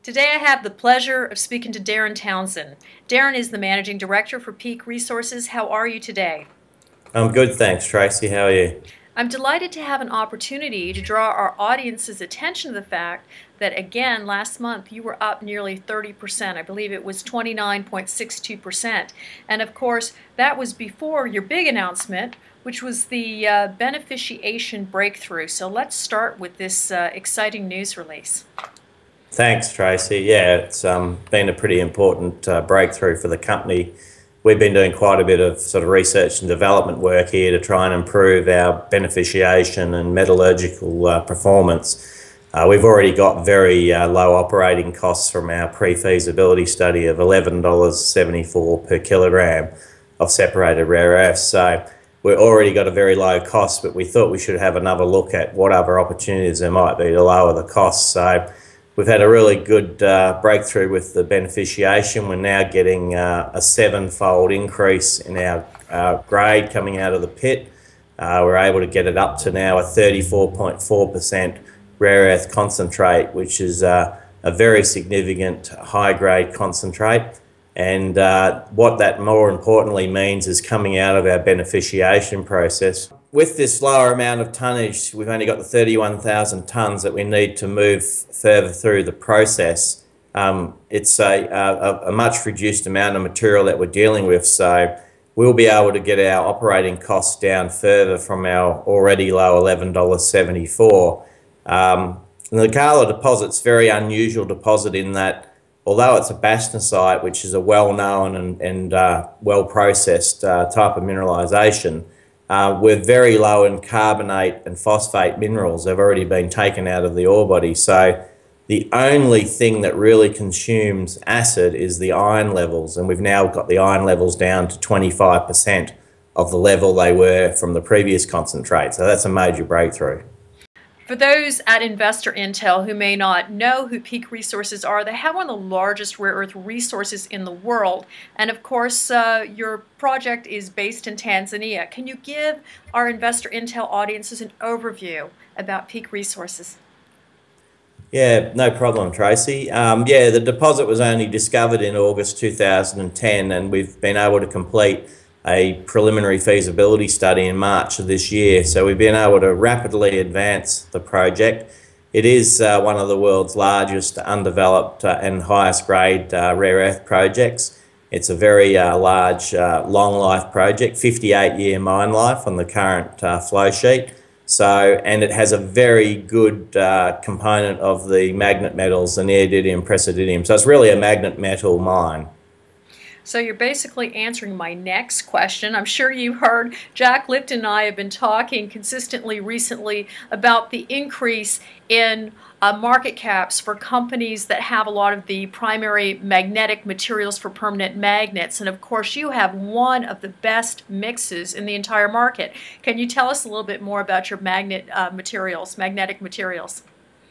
Today I have the pleasure of speaking to Darren Townsend. Darren is the Managing Director for Peak Resources. How are you today? I'm good, thanks, Tracy. How are you? I'm delighted to have an opportunity to draw our audience's attention to the fact that, again, last month you were up nearly 30%. I believe it was 29.62%. And of course, that was before your big announcement, which was the beneficiation breakthrough. So let's start with this exciting news release. Thanks, Tracy. Yeah, it's been a pretty important breakthrough for the company. We've been doing quite a bit of sort of research and development work here to try and improve our beneficiation and metallurgical performance. We've already got very low operating costs from our pre-feasibility study of $11.74 per kilogram of separated rare earths. So we've already got a very low cost, but we thought we should have another look at what other opportunities there might be to lower the costs. So we've had a really good breakthrough with the beneficiation. We're now getting a 7-fold increase in our grade coming out of the pit. We're able to get it up to now a 34.4% rare earth concentrate, which is a very significant high-grade concentrate. And what that more importantly means is coming out of our beneficiation process. With this lower amount of tonnage, we've only got the 31,000 tonnes that we need to move further through the process. It's a much reduced amount of material that we're dealing with, so we'll be able to get our operating costs down further from our already low $11.74. The Ngualla deposit's a very unusual deposit in that, although it's a bastnaesite, which is a well-known and well-processed type of mineralisation, we're very low in carbonate and phosphate minerals. They've already been taken out of the ore body. So the only thing that really consumes acid is the iron levels, and we've now got the iron levels down to 25% of the level they were from the previous concentrate. So that's a major breakthrough. For those at InvestorIntel who may not know who Peak Resources are, they have one of the largest rare earth resources in the world. And of course, your project is based in Tanzania. Can you give our InvestorIntel audiences an overview about Peak Resources? Yeah, no problem, Tracy. Yeah, the deposit was only discovered in August 2010, and we've been able to complete a preliminary feasibility study in March of this year. So we've been able to rapidly advance the project. It is one of the world's largest undeveloped and highest grade rare earth projects. It's a very large, long life project, 58-year mine life on the current flow sheet. So, and it has a very good component of the magnet metals, the neodymium, praseodymium. So it's really a magnet metal mine. So you're basically answering my next question. I'm sure you heard Jack Lipton and I have been talking consistently recently about the increase in market caps for companies that have a lot of the primary magnetic materials for permanent magnets. And of course, you have one of the best mixes in the entire market. Can you tell us a little bit more about your magnetic materials?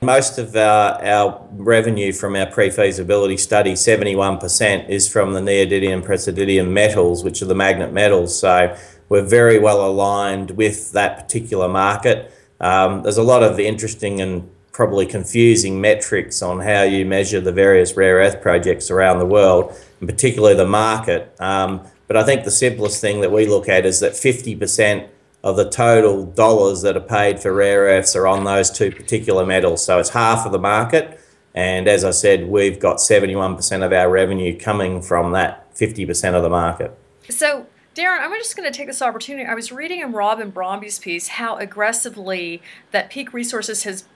Most of our revenue from our pre-feasibility study, 71%, is from the neodymium, praseodymium metals, which are the magnet metals. So we're very well aligned with that particular market. There's a lot of interesting and probably confusing metrics on how you measure the various rare earth projects around the world, and particularly the market. But I think the simplest thing that we look at is that 50% of the total dollars that are paid for rare earths are on those two particular metals. So it's half of the market. And as I said, we've got 71% of our revenue coming from that 50% of the market. So, Darren, I'm just going to take this opportunity. I was reading in Robin Bromby's piece how aggressively that Peak Resources has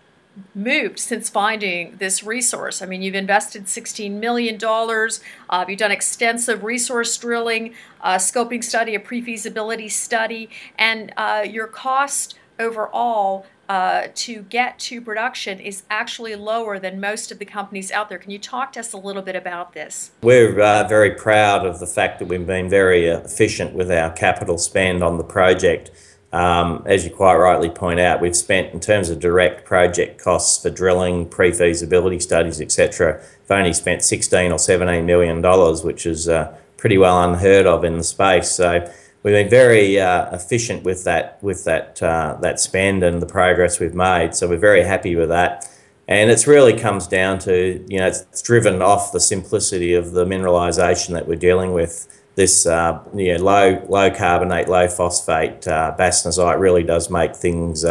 moved since finding this resource. I mean, you've invested $16 million, you've done extensive resource drilling, scoping study, a pre-feasibility study, and your cost overall to get to production is actually lower than most of the companies out there. Can you talk to us a little bit about this? We're very proud of the fact that we've been very efficient with our capital spend on the project. As you quite rightly point out, we've spent, in terms of direct project costs for drilling, pre-feasibility studies, etc., we've only spent $16 or $17 million, which is pretty well unheard of in the space. So we've been very efficient with that spend and the progress we've made. So we're very happy with that. And it's really comes down to, it's driven off the simplicity of the mineralisation that we're dealing with. This low carbonate, low phosphate bastnaesite really does make things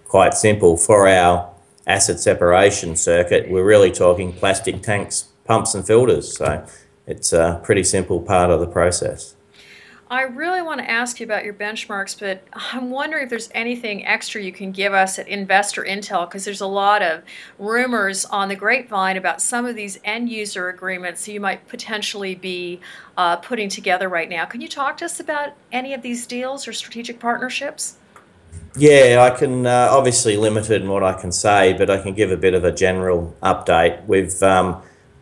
quite simple. For our acid separation circuit, we're really talking plastic tanks, pumps and filters. So it's a pretty simple part of the process. I really want to ask you about your benchmarks, but I'm wondering if there's anything extra you can give us at InvestorIntel, because there's a lot of rumors on the grapevine about some of these end user agreements you might potentially be putting together right now. Can you talk to us about any of these deals or strategic partnerships? Yeah, I can, obviously limited in what I can say, but I can give a bit of a general update. We've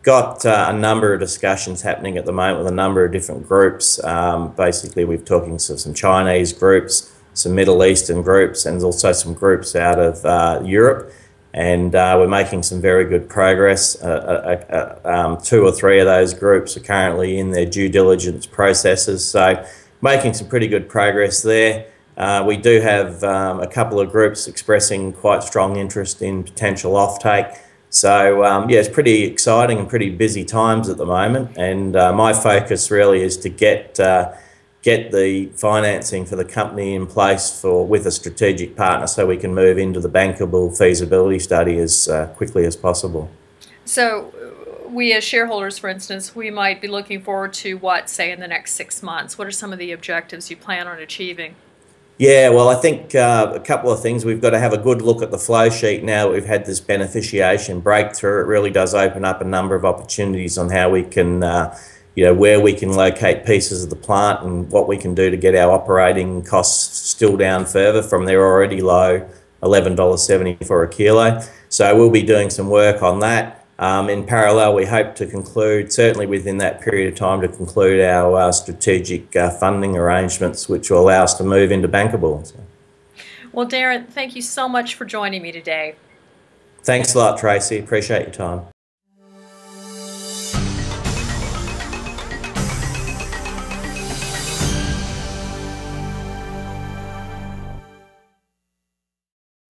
got a number of discussions happening at the moment with a number of different groups. Basically, we're talking to some Chinese groups, some Middle Eastern groups, and also some groups out of Europe. And we're making some very good progress. 2 or 3 of those groups are currently in their due diligence processes, so making some pretty good progress there. We do have a couple of groups expressing quite strong interest in potential offtake. So yeah, it's pretty exciting and pretty busy times at the moment, and my focus really is to get the financing for the company in place with a strategic partner so we can move into the bankable feasibility study as quickly as possible. So we as shareholders, for instance, we might be looking forward to what, say, in the next 6 months? What are some of the objectives you plan on achieving? Yeah, well, I think a couple of things. We've got to have a good look at the flow sheet now that we've had this beneficiation breakthrough. It really does open up a number of opportunities on how we can, where we can locate pieces of the plant and what we can do to get our operating costs still down further from their already low $11.70 for a kilo. So we'll be doing some work on that. In parallel, we hope to conclude, certainly within that period of time, to conclude our strategic funding arrangements, which will allow us to move into bankable. So. Well, Darren, thank you so much for joining me today. Thanks a lot, Tracy. Appreciate your time.